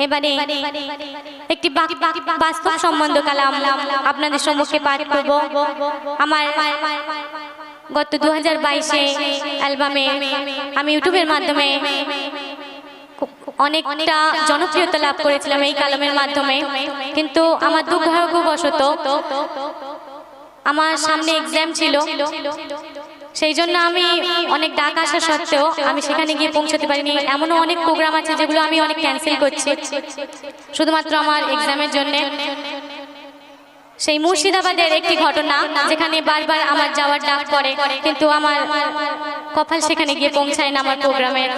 এবারে একটি বাস্তব সম্বন্ধ কালাম আপনাদের সম্মুখে পাঠ করব। আমার গত 2022-এ অ্যালবামে আমি ইউটিউবের মাধ্যমে অনেকটা জনপ্রিয়তা লাভ করেছিলাম এই কালামের মাধ্যমে, কিন্তু আমার দুর্ভাগ্যবশত আমার সামনে এক্সাম ছিল, সেই জন্য আমি অনেক ডাক আসা সত্ত্বেও আমি সেখানে গিয়ে পৌঁছতে পারিনি। এমনও অনেক প্রোগ্রাম আছে যেগুলো আমি অনেক ক্যান্সেল করছি শুধুমাত্র আমার এক্সামের জন্য। সেই মুর্শিদাবাদের একটি ঘটনা, যেখানে বারবার আমার যাওয়ার ডাক পড়ে, কিন্তু আমার কপাল সেখানে গিয়ে পৌঁছায় না আমার প্রোগ্রামের।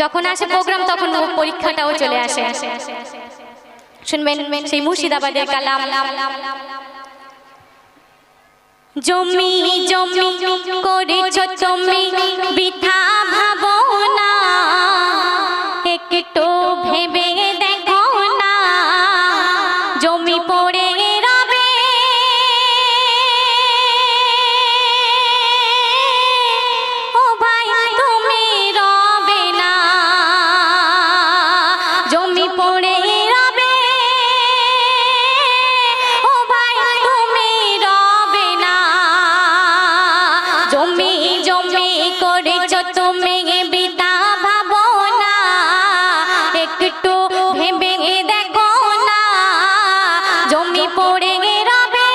যখন আসে প্রোগ্রাম তখন পরীক্ষাটাও চলে আসে। শুনবেন সেই মুর্শিদাবাদের কালাম। জমি জমি করেছ তুমি বৃথা ভাবনা, একটু ভেবে দেখো না জমি পড়ে রবে, ও ভাই তুমি রবে না, জমি পড়ে রবে, ও ভাই তুমি রবে না, জমি জমি করেছ তুমি বৃথা ভাবনা, একটু ভেবে দেখো না জমি পড়ে রবে,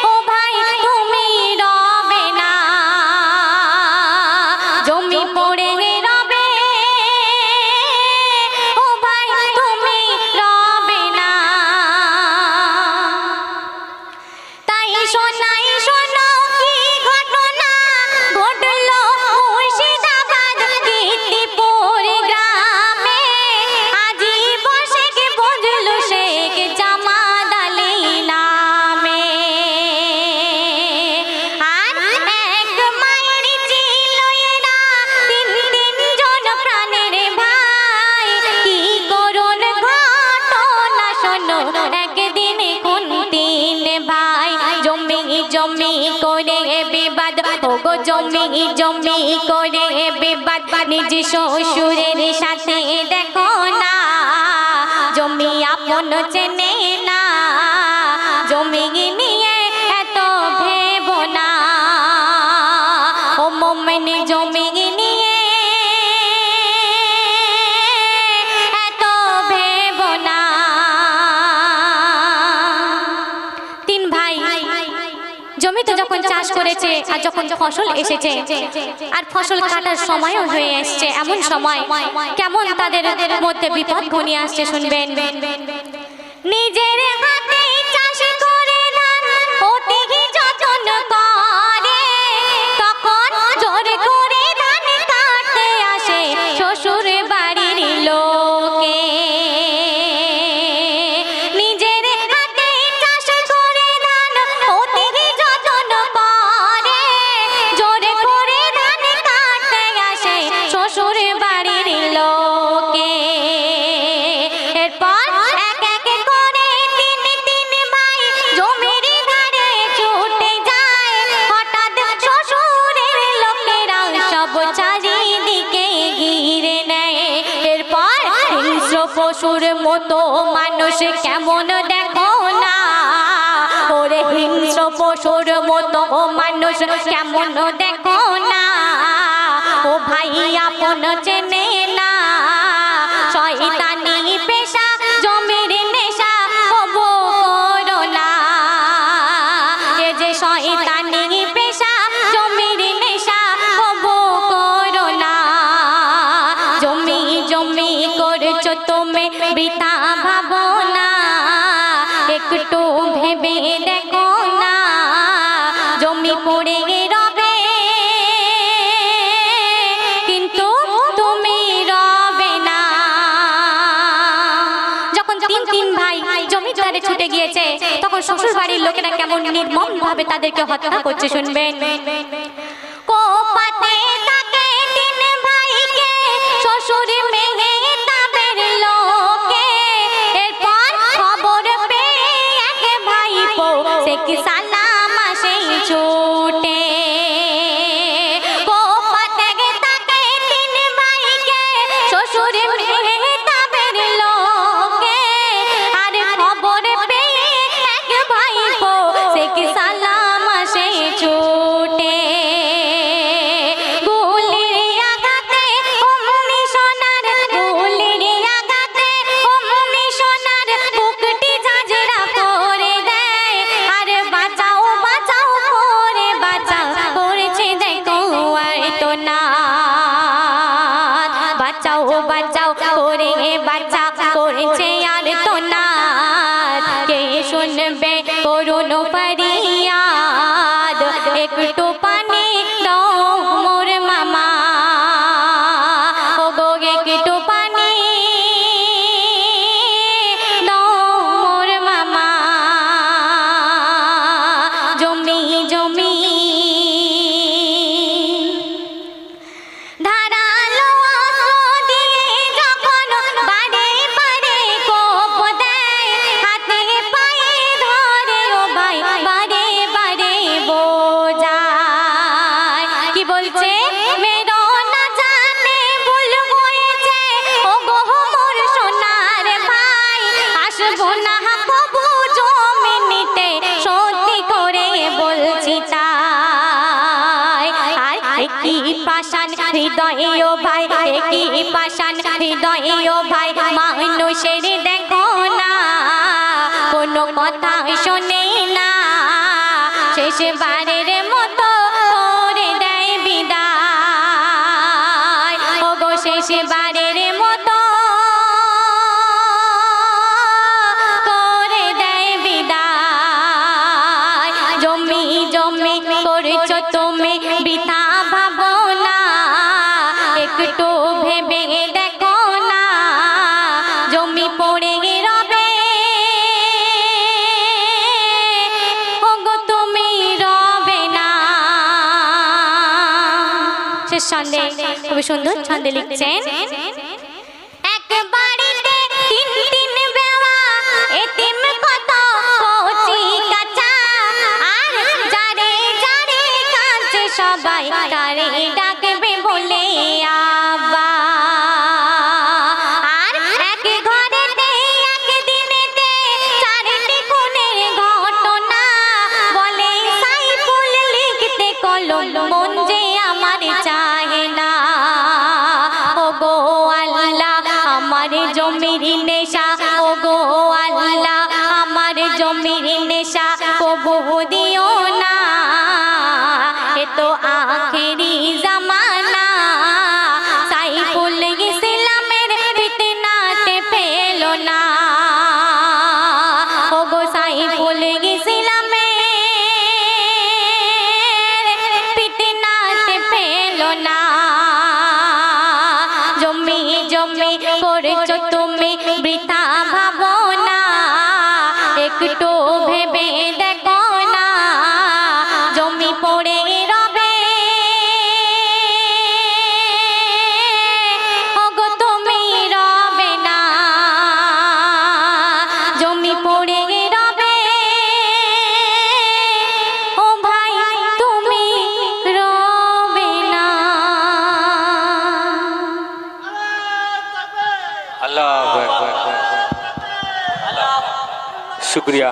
ও ভাই তুমি রবে না, জমি পড়ে রবে, ও ভাই তুমি রবে না। তাই শোনাই শোনো কি ঘটনা ঘটলো মুর্শিদাবাদ কীর্তিপুর গ্রামে, আজি বসে কে বুঝলো শেখ জামাল আলী নামে। আর এক মায়ের ছিল এরা তিনজন প্রাণের ভাই, কি করুণ ঘটনা শোনো একদিন কোন তিন ভাই, জমি জমি করে বিবাদ, ওগো জমি জমি করে বিবাদ, নিজ শ্বশুরের সাথে দেখো না জমি আপন চেনে না, জমি নিয়ে এত ভেবো না, ও মোমেন জমি নিয়ে এত ভেবো না। তিন ভাই জমিতে যখন চাষ করেছে আর যখন ফসল এসেছে আর ফসল কাটার সময়ও হয়ে এসছে, এমন সময় কেমন তাদের মধ্যে বিপদ ঘনিয়ে আসছে শুনবেন। নিজের হাতে চাষ করে ধান অতি যত্ন করে, তখন জোর করে ধান কাটতে আসে শ্বশুর বাড়ির লোকে। নিজের হাতে চাষ করে ধান অতি যত্ন করে, জোর করে ধান কাটতে আসে শ্বশুর বাড়ির লোকে। এরপর এক এক করে তিন তিন ভাই জমির ধারে ছুটে যায়, হঠাৎ শ্বশুরের লোকেরা সব চারিদিকে ঘিরে নেয়। এরপর হিংস্র পশুর মতো মানুষ কেমন দেখো না, ওরে হিংস্র পশুর মতো মানুষ কেমন দেখো না, ও ভাই আপন চেনে না, শয়তানি পেশা জমির নেশা কবু করো না, এ যে শয়তানি পেশা জমির নেশা কবু করো না, জমি জমি করছো তুমি বৃথা ভাবনা, একটু ভেবে দেখো না জমি পড়ে রবে, কিন্তু তুমি রবে না। যখন তিন তিন ভাই জমির ধারে ছুটে গিয়েছে তখন শ্বশুর বাড়ির লোকেরা কেমন নির্মম ভাবে তাদেরকে হত্যা করছে শুনবেন। কোপাতে থাকে তিন ভাইকে শ্বশুর মেহতাবের লোকে, এরপর খবর পেয়ে এক ভাইপো শেখ সালাম আসে ছুটে, কোপাতে থাকে তিন ভাইকে শ্বশুর বাঁচাও বাঁচাও করে বাঁচা করেছে আর তো না কে শুনবে করুণ ফরিয়াদ একটু পানি দাও মোর মামা ও গো একটু পানি দাও মোর মামা জমি জমি ধারালো অস্ত্র দিয়ে যখন বারে বারে কোপ দেয় হাতে পায়ে ধরে ও ভাই বারে বারে বোঝায় কি বলছে মেরো না জানে ভুল হয়েছে ও গো মোর সোনার ভাই আসবো না কবু জমি নিতে সত্যি করে বলছি তাই আর কি পাষাণ হৃদয়ে ও ভাই কি পাষাণ হৃদয়ে ও ভাই মানুষের দেখো না কোনো কথা শোনে না শেষবারের মতো করে দেয় বিদায় ও গো শেষবারের মতো করে দেয় বিদায় জমি জমি করছো তুমি বৃথা ভাবো না একটু ভেবে দেখো না জমি পড়ে রবে ওগো তুমি রবে না শেষ ছন্দে খুবই সুন্দর ছন্দে লিখছেন এক বাড়িতে তিন তিন বেওয়া এতিম কত কচি কাঁচা আর যারে যারে কাঁদছে সবাই তারে ডাকবে বলে আব্বা আর এক ঘরেতে একদিনেতে চারটি খুনের ঘটনা বলে সাইফুল লিখতে কলম মন যে আমার চাহে না ও গো আল্লাহ আমার জমির নেশা ও গো আল্লাহ আমার জমির নেশা কবু দিও না এ তো আখেরি জামানা সাইফুল ইসলামের ফিতনাতে ফেলো না ও গো সাইফুল ইসলামের ফিতনাতে ফেলো না জমি জমি করছো তুমি বৃথা ভাবো না একটু ভেবে দেখো না জমি পড়ে রবে ওগো তুমি রবে না জমি পড়ে রবে ও ভাই তুমি রবে না अल्लाह शुक्रिया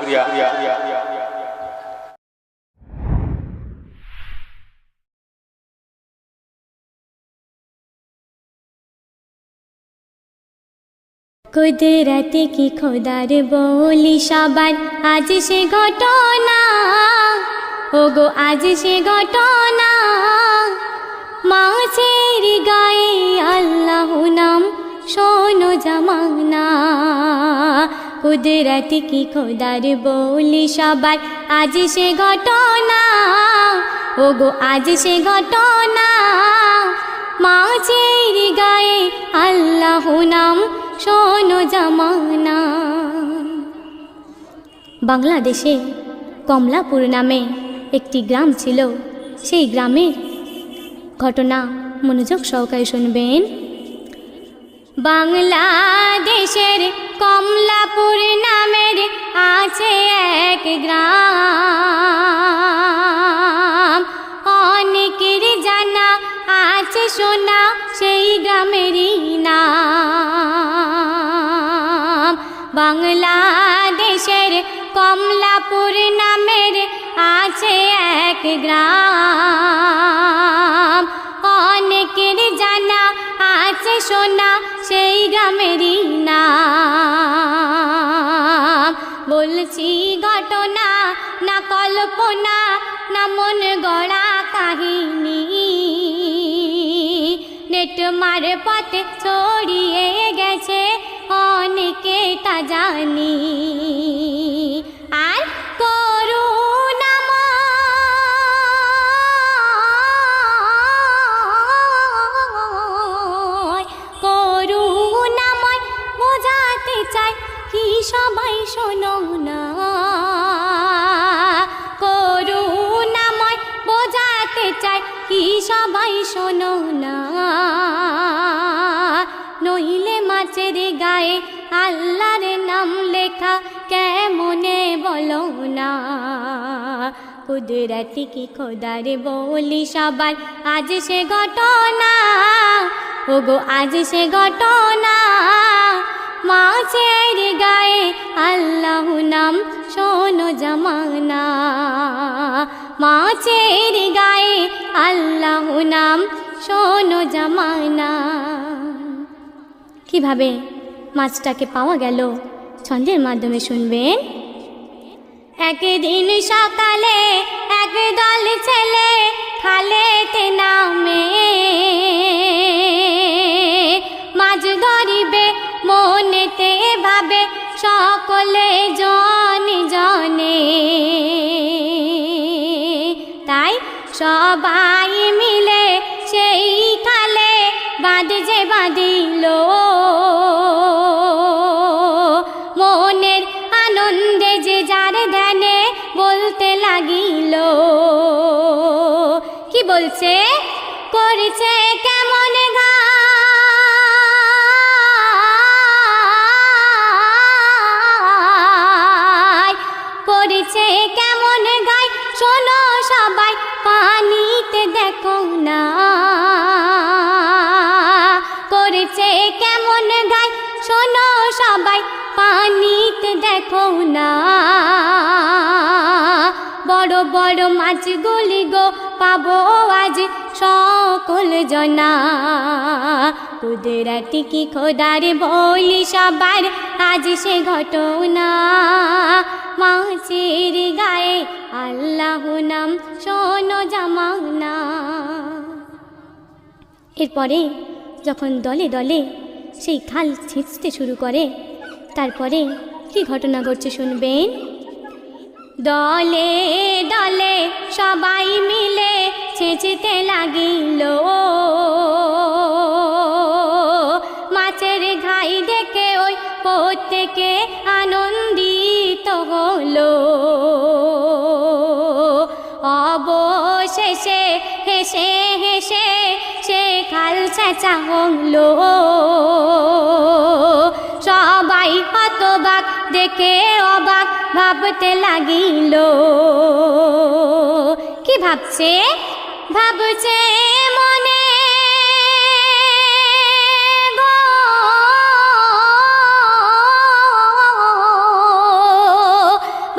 কুদরত কি খোদার বলি সবার আজ সে ঘটনা ওগো আজ সে ঘটনা মাছের গায়ে আল্লাহ নাম শোনো জামানা কুদরত কি খোদার বলি সবার আজ সে ঘটনা ওগো আজ সে ঘটনা মাছের গায়ে আল্লাহ নাম শোনো জামানা বাংলাদেশে কমলাপুর নামে একটি গ্রাম ছিল সেই গ্রামের ঘটনা মনোযোগ সহকারে শুনবেন বাংলাদেশের কমলাপুর নামের আছে এক গ্রাম অনেকের জানা আছে শোনা সেই গ্রামেরই নাম বাংলাদেশের কমলাপুর নামের আছে এক গ্রাম অনেকের জানা আছে শোনা সেই গ্রামেরই নাম বলছি ঘটনা না কল্পনা না মন গড়া কাহিনী নেট মার পথে ছড়িয়ে গেছে অনেকে তা জানি। আর করুণাময় বোঝাতে চাই কি সবাই শোনো না, করুণাময় বোঝাতে চাই কি সবাই শোনো না। নইলে মাছের গায়ে আল্লাহর নাম লেখা কেমনে বলো না। কুদরতি কি খোদার বলি সবার আজ সে ঘটনা, ওগো আজ সে ঘটনা। মাছের গায়ে আল্লাহ নাম শোনো জামানা, মাছের গায়ে আল্লাহ নাম শোনো জামানা। কিভাবে মাছটাকে পাওয়া গেল ছন্দের মাধ্যমে শুনবেন। একদিন সকালে একদল ছেলে খালেতে নামে, মাছ ধরিবে মনেতে ভাবে সকলে জনে জনে। তাই সবাই মিলে সেই খালে বাঁধ যে বাঁধিল, মনের আনন্দে যে যার ধ্যানে বলতে লাগিল। কি বলছে? করছে কেমন গায়, করছে কেমন গায় শোনো সবাই পানিতে দেখো না। করছে কেমন গায় শোনো সবাই পানিতে দেখো না। বড় বড় মাছগুলি গো পাবো আজ সকল জনা। কুদরতি কি খোদার বলি সবার আজ সে ঘটনা। মাছের গায়ে আল্লাহ নাম শোনো জামানা। এরপরে যখন দলে দলে সেই খাল ছেঁচতে শুরু করে, তারপরে কি ঘটনা ঘটছে শুনবেন। দলে দলে সবাই মিলে ছেঁচতে লাগিল, মাছের ঘাই দেখে ওই প্রত্যেকে আনন্দিত হলো। অবশেষে হেসে হেসে সে খাল ছেঁচা হলো। সবাই হতবাক দেখে অবাক ভাবতে লাগিল। কি ভাবছে? ভাবছে মনে গো,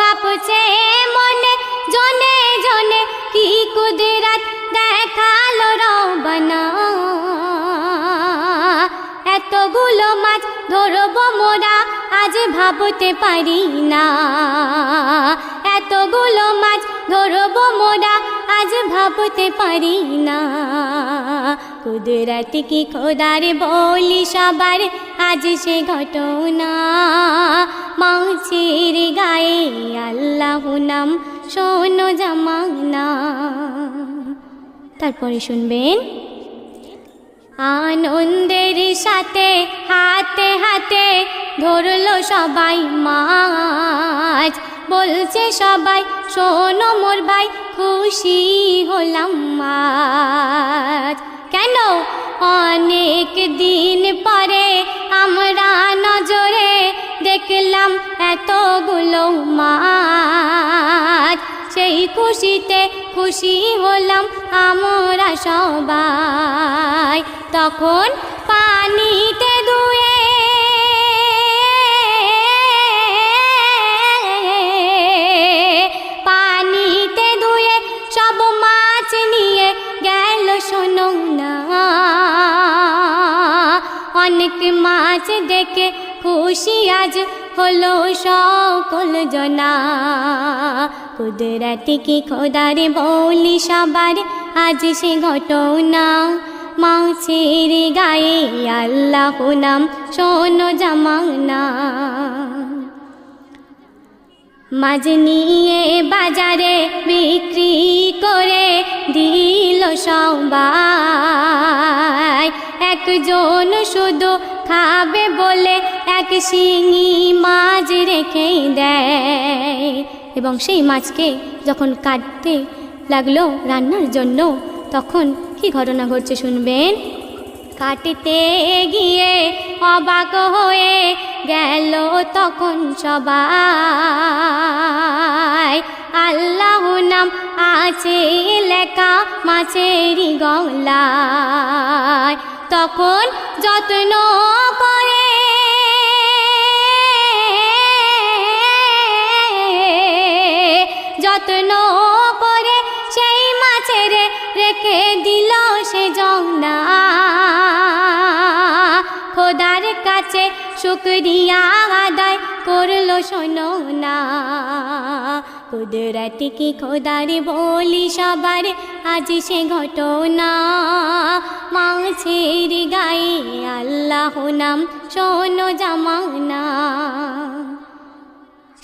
ভাবছে মনে জনে জনে কি কুদরত দেখালো রব্বানা। এতগুলো মাছ ধরবো মোরা আজ ভাবতে পারি না, এতগুলো মাছ ধরবো মোরা আজ ভাবতে পারি না। কুদরতি কি খোদার বলি সবার আজ সে ঘটনা। মাছের গায়ে আল্লাহ নাম শোনো জামানা। তারপরে শুনবেন। আনন্দের সাথে হাতে হাতে ধরলো সবাই মাছ, বলছে সবাই শোনো মোর ভাই খুশি হলাম আজ। কেন? অনেক দিন পরে আমরা নজরে দেখলাম এতগুলো মাছ, সেই খুশিতে খুশি হলাম আমরা সবাই। তখন পানিতে ধুয়ে সব মাছ নিয়ে গেল শোনো না। অনেক মাছ দেখে খুশি আজ হলো সকল জনা। কুদরতি কি খোদার বলি সবার আজ সে ঘটনা। মাছের গায়ে আল্লাহ নাম শোনো জামানা। মাছ নিয়ে বাজারে বিক্রি করে দিল সবাই, একজন শুধু খাবে বলে এক শিঙি মাছ রেখে দেয়। এবং সেই মাছকে যখন কাটতে লাগলো রান্নার জন্য, তখন কি ঘটনা ঘটছে শুনবেন। কাটতে গিয়ে অবাক হয়ে গেল তখন সবাই, আল্লাহ নাম আছে লেখা মাছেরই গলায়। তখন যত্ন করে সেই মাছের রেখে দিল সে জংনা। খোদার কাছে শুকরিয়া আদায় করলো শোনো না। কুদরত কি খোদার বলি সবার আজ সে ঘটনা। মাছের গায়ে আল্লাহ নাম শোনো জামানা।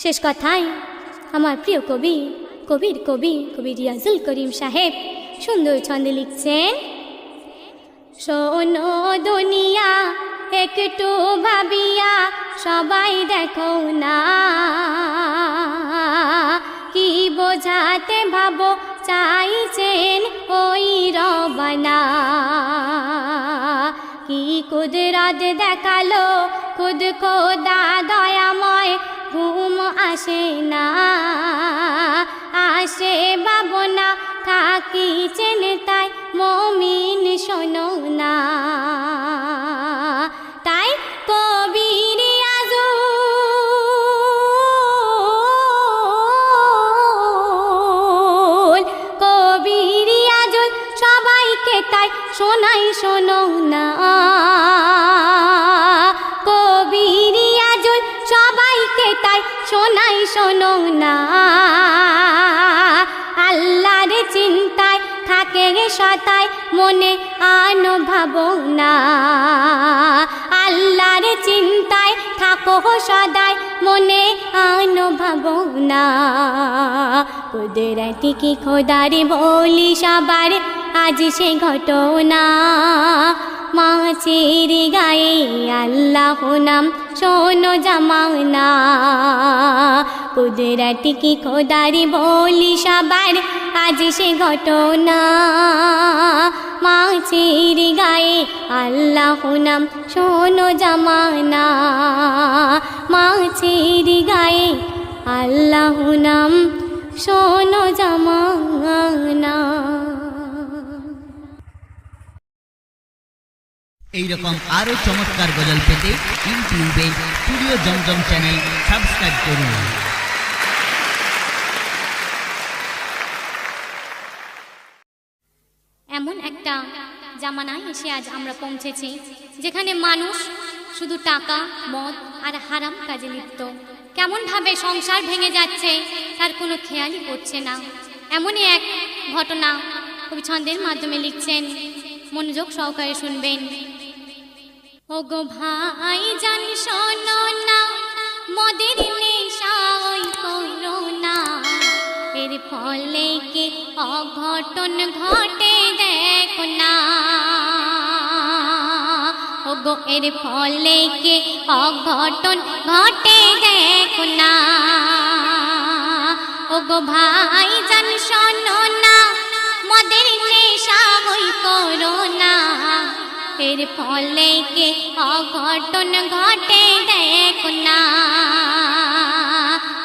শেষ কথায় আমার প্রিয় কবির কবি রিয়াজুল করিম সাহেব সুন্দর ছন্দে লিখছেন, শোনো দুনিয়া একটু ভাবিয়া সবাই দেখো না, কি বোঝাতে ভাবো চাইছেন ওই রবানা। কি কুদরত দেখালো খুদ খোদা দয়াময়, ঘুম আসে না আসে ভাবনা, থাকি চিন্তায় মমিন শোনো না। তাই কবির আজুল সবাইকে তাই শোনাই শোনো না। কবির আজুল সবাইকে তাই শোনাই শোনো না। আল্লাহর চিন্তায় থাকে সতায় মনে আনো ভাবনা। আল্লাহর চিন্তায় থাকো সদায় মনে আনো ভাবনা। কুদরতি কি খোদার বলি সবার আজ সে ঘটনা। মাছের গায়ে আল্লাহ নাম শোনো জামানা। কুদরতি কি খোদার বলি সবার আজ সে ঘটনা। মাছের গায়ে আল্লাহ নাম শোনো জামানা। মাছের গায়ে আল্লাহ নাম শোনো জামানা। এইরকম আরো চমৎকার গজল পেতে ইউটিউবে স্টুডিও জমজম চ্যানেল সাবস্ক্রাইব করুন। এমন একটা জামানায় এসে আজ আমরা পৌঁছেছি যেখানে মানুষ শুধু টাকা মদ আর হারাম কাজে লিপ্ত। কেমনভাবে সংসার ভেঙে যাচ্ছে তার কোনো খেয়ালই পড়ছে না। এমনই এক ঘটনা কবি ছন্দের মাধ্যমে লিখছেন, মনোযোগ সহকারে শুনবেন। ওগো ভাই জান শোনো না, মদের নেশা ওই করো না, এর ফলে কি অঘটন ঘটে দেখো না। ওগো এর ফলে কি অঘটন ঘটে দেখো না। ওগো ভাই জান শোনো না, মদের নেশা ওই করো না, এর ফলে কি অঘটন ঘটে দেখো না।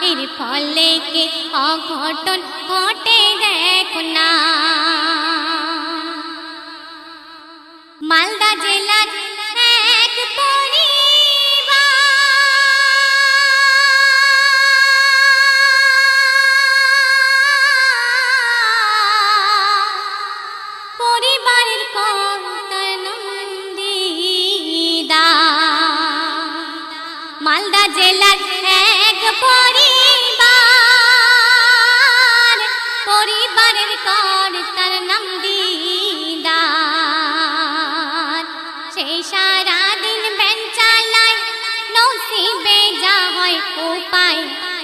এর ফলে কি অঘটন ঘটে দেখো না। মালদা জেলার এক পরিবারের কথা নন্দিদা। মালদা জেলার এক পরিবারের কর্তার নাম দিদা। সারা দিন ভ্যান চালায় নসিবে যা হয় উপায়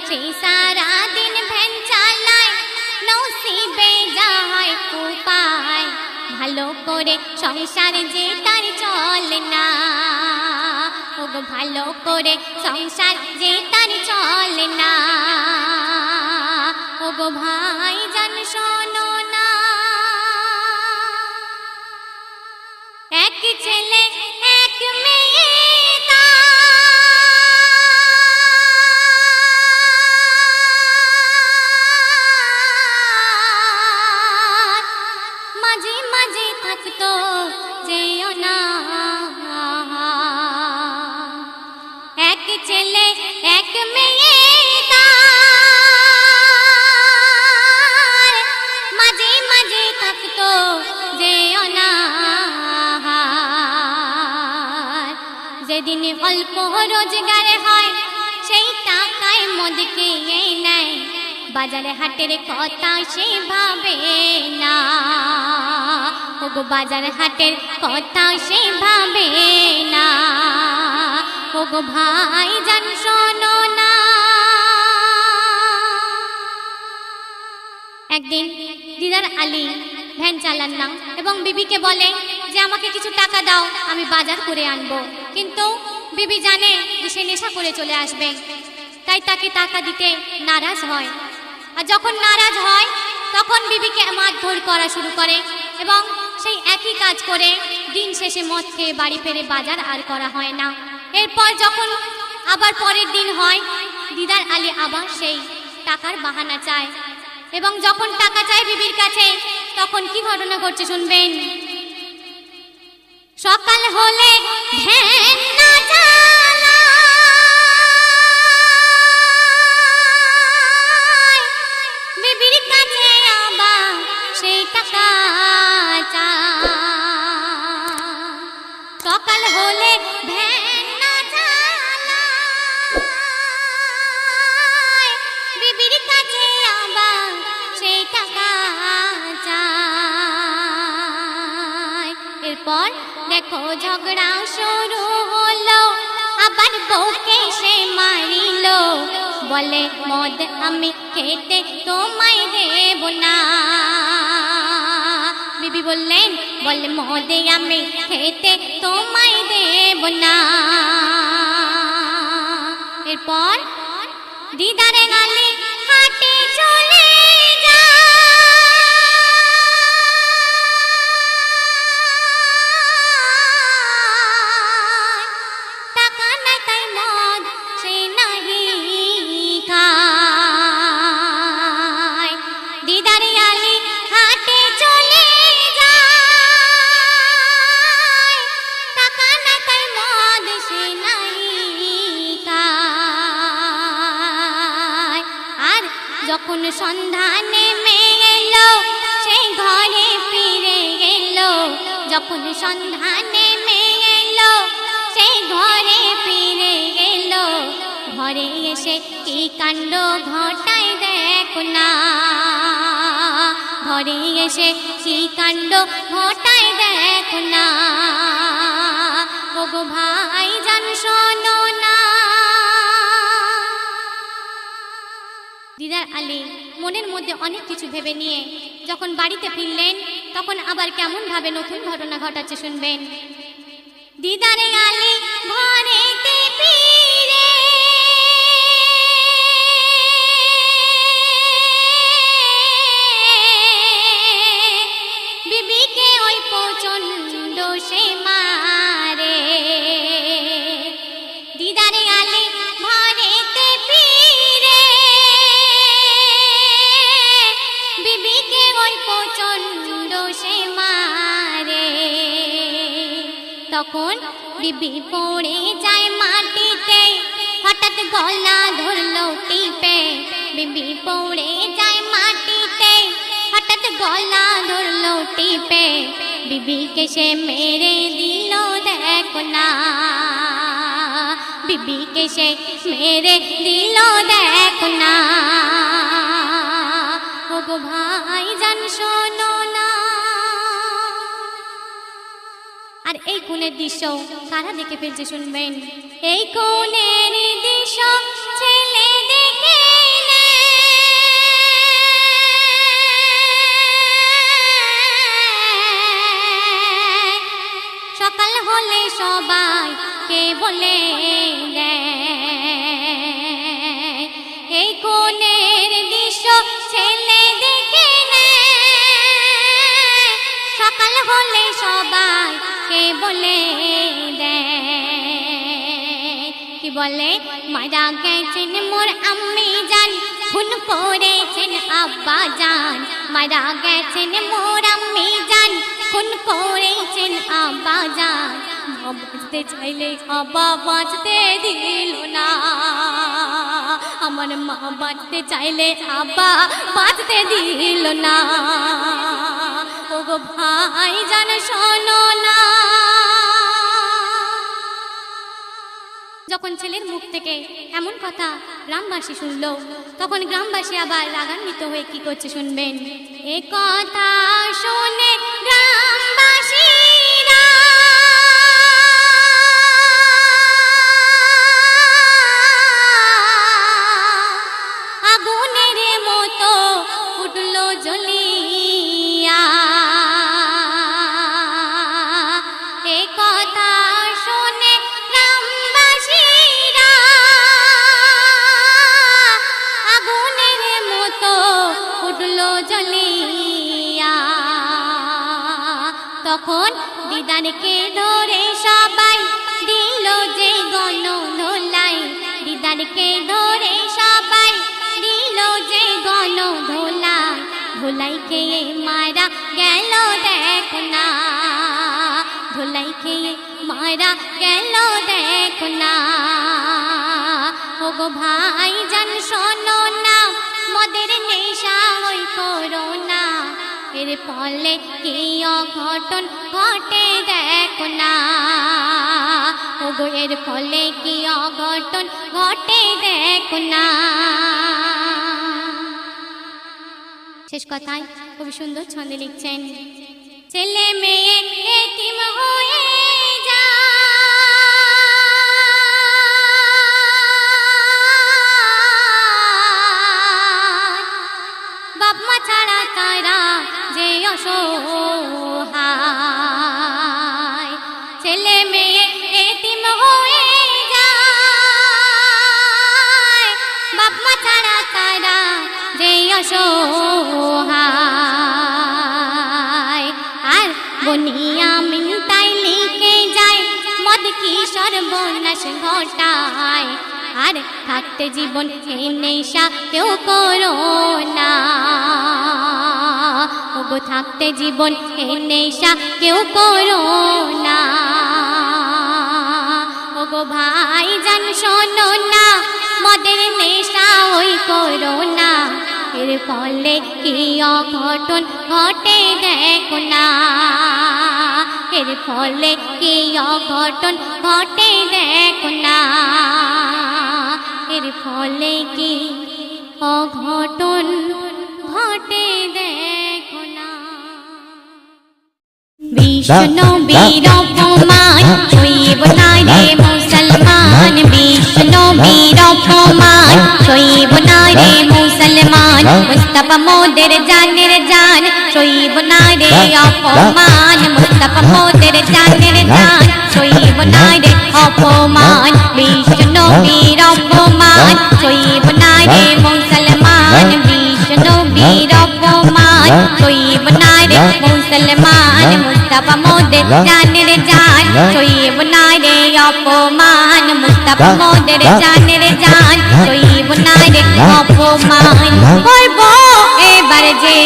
সে সারা দিন ভ্যান চালায় নসিবে যা হয় উপায় ভালো করে সংসার যে তার চলে না ওগো ভালো করে সংসার যে তার চলে না ওগো ভাই জান শোনো না এক ছেলে এক মেয়ে তার মাঝে মাঝে থাকতো যেও না এক ছেলে এক মেয়ে তার মাঝে মাঝে থাকতো যেও না যেদিন অল্প রোজগার হয় সেই টাকায় মদ কিনে নেয় বাজারে হাটের কথা সে ভাবে না ওগো বাজার হাটের কথা সে ভাবে না ওগো ভাই জান শোনো না একদিন দিদার আলী ভ্যান চালান না এবং বিবিকে বলে যে আমাকে কিছু টাকা দাও আমি বাজার করে আনবো কিন্তু বিবি জানে যে সে নেশা করে চলে আসবে তাই তাকে টাকা দিতে নারাজ হয় আর যখন নারাজ হয় তখন বিবিকে মারধর করা শুরু করে এবং সেই একই কাজ করে দিন শেষে মদ খেয়ে বাড়ি ফেরে বাজার আর করা হয় না এরপর যখন আবার পরের দিন হয় দিদার আলী আবার সেই টাকার বাহানা চায় এবং যখন টাকা চায় বিবির কাছে তখন কি ঘটনা ঘটছে শুনবেন সকাল হলে ভ্যান না চালায় বিবির কাছে আবার সেই টাকা চায় সকাল হলে ভ্যান না চালায় বিবির কাছে আবার সেই টাকা চায় এরপর দেখো ঝগড়া শুরু হলো আবার বউকে সে মারিলো বলে মদ আমি খেতে তোমায় দেব না বিবি বললেন বলে মদ আমি খেতে তোমায় দেব না এরপর দিদারে গালে হাটে চলে যখন সন্ধ্যা নেমে এলো সেই ঘরে ফিরে গেল যখন সন্ধ্যা নেমে এলো সেই ঘরে ফিরে গেল ঘরে এসে কি কাণ্ড ঘটায় দেখো না ঘরে এসে কি কাণ্ড ঘটায় দেখো না ওগো ভাই জান শোনো না দিদার আলী মনের মধ্যে অনেক কিছু ভেবে নিয়ে যখন বাড়িতে ফিরলেন তখন আবার কেমন ভাবে নতুন ঘটনা ঘটাচ্ছে শুনবেন দিদারে আলী ঘরেতে ফিরে বিবিকে ওই প্রচন্ড সে মারে দিদারে আলী ঘরেতে ফিরে বিবিকে ওই প্রচন্ড সে মারে তখন বিবি পড়ে যায় মাটিতে হঠাৎ গলা ধরলো টিপে বিবি পড়ে যায় মাটিতে হঠাৎ গলা ধরলো টিপে বিবিকে সে মেরে দিল দেখো না বিবিকে সে মেরে দিল দেখো না ওগো ভাই জান শোনো না আর এই কোণের দৃশ্য কারা দেখে ফেলছে শুনবেন। এই কোণের দৃশ্য ছেলে দেখে সকাল হলে সবাই কে বলে দেয়। এই কোণের দৃশ্য ছেলে দেখে সকাল হলে সবাই কে বলে দেয়। কি বলে মারা গেছেন মোর আম্মি জান, খুন করেছেন আব্বা জান। মারা গেছেন মোর আম্মি জান, খুন করেছেন আব্বা জান। বাঁচতে চাইলে আব্বা বাঁচতে দিল না, আমার মা বাঁচতে চাইলে আব্বা বাঁচতে দিল না। ওগো ভাই জান শোনো না। যখন ছেলের মুখ থেকে এমন কথা গ্রামবাসী শুনলো, তখন গ্রামবাসী আবার রাগান্বিত হয়ে কি করছে শুনবেন। এ কথা শুনে গ্রামবাসীরা আগুনের মতো উঠলো জ্বলিয়া। এ কথা শুনে গ্রামবাসীরা আগুনের মতো উঠলো জ্বলিয়া। তখন দিদারকে ধরে সবাই দিল যে গণধোলাই। দিদারকে ধরে সবাই দিল যে গণধোলাই। ধোলাই খেয়ে মারা গেল দেখো না, ধোলাই খেয়ে মারা গেল দেখো না। ওগো ভাই জান শোনো না, মদের নেশা ওই করো না। এর ফলে কি অঘটন ঘটে দেখো না। ওগো এর ফলে কি অঘটন ঘটে দেখো না। শেষ কথায় খুব সুন্দর ছন্দে লিখছেন। ছেলে মেয়ে এতিম হয়ে বাপ মা ছাড়া তারা যে অসহায়। ছেলে মেয়ে এতিম হয়ে যায়, বাপ মা ছাড়া তারা যে অসহায়। আর বনিয়া মিনতাই লিখে যায়, মদ কি সর্বনাশ ঘটায়। আর থাকতে জীবন এই নেশা কেউ করো না। ওগো থাকতে জীবন এই নেশা কেউ করো না। ওগো ভাই জান শোনো না, মদের নেশা ওই করো না। এর ফলে কি অঘটন ঘটে দেখো না। এর ফলে কি অঘটন ঘটে দেখো না। এর ফলে কি অঘটন ঘটে দেখো না। বিষ্ণুবীর অপমান সইব না রে মুসলমান। বিষ্ণুবীর অপমান সইব না রে মুসলমান। মুস্তাফা মোদের জানের জান সইব না রে অপমান। মুস্তাফা মোদের জানের জান সইব না রে অপমান। বিষ্ণুবীর অপমান সইব না রে মুসলমান। বিষ্ণুবীর অপমান সইব না রে মুসলমান। মুস্তাফা মোদের জানের জান সইব না রে অপমান। মুস্তাফা মোদের জানের জান সইব না রে অপমান। করব এবার যে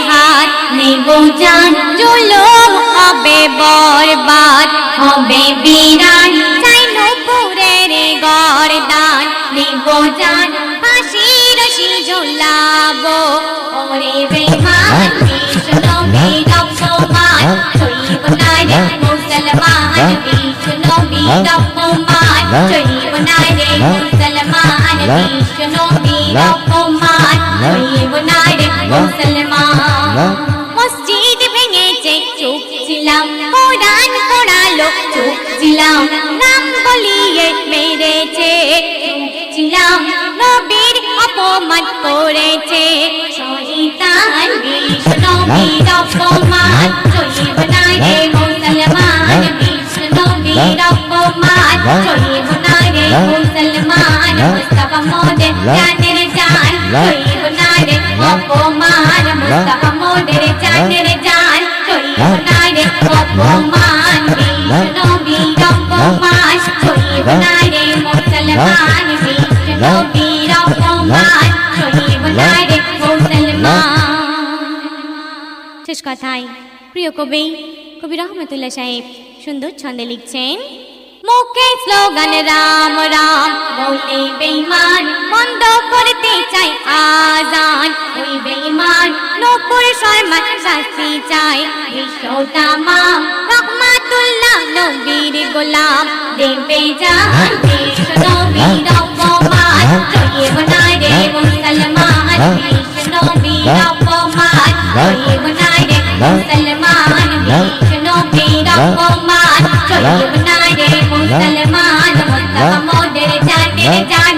হাত নেব জান, জুলুম হবে বরবাদ হবে বিরান। চাই নূপুরের গর্দান নেব জান, ফাঁসির রশি ঝোলাবো ওরে বেঈমান। বিষ্ণুবীর অপমান সইব না রে মুসলমান। বিষ্ণুবীর অপমান সইব না রে মুসলমান। বিষ্ণুবীর অপমান সইব না রে মুসলমান। মসজিদ ভেঙেছে চুপ ছিলাম, কোরআন পড়ালো ইসলাম নাম বলিয়ে মেরেছে, ছিলাম নবীর অপমান করেছে, শয়তান বিষ্ণু নবীর অপমান সইব না রে মুসলমান, বিষ্ণু নবীর অপমান সইব না রে মুসলমান, মুস্তাফা মোদের জানের জান সইব না রে অপমান, মুস্তাফা মোদের জানের জান সইব না রে অপমান, বিষ্ণু নবীর অপমান সইব না রে মুসলমান, বিষ্ণু নবীর অপমান সইব না রে মুসলমান। শেষ কথায় প্রিয় কবি রহমতুল্লাহ সাহেব সুন্দর ছন্দে লিখছেন, মুখে স্লোগান রাম রাম বলে বেঈমান বন্ধ করতে চাই আজান, ওই বেঈমান নূপুর শর্মা শাস্তি চাই, বিশ্ব তামাম রহমাতুল্লাহ নবীর গোলাম দেবে জান, বিশ্ব নবীর অপমান সইব না রে মুসলমান, বিশ্ব নবীর অপমান সইব না রে মুসলমান, বিশ্ব নবীর অপমান সইব না রে মুসলমান, মুস্তাফা মোদের জানের জান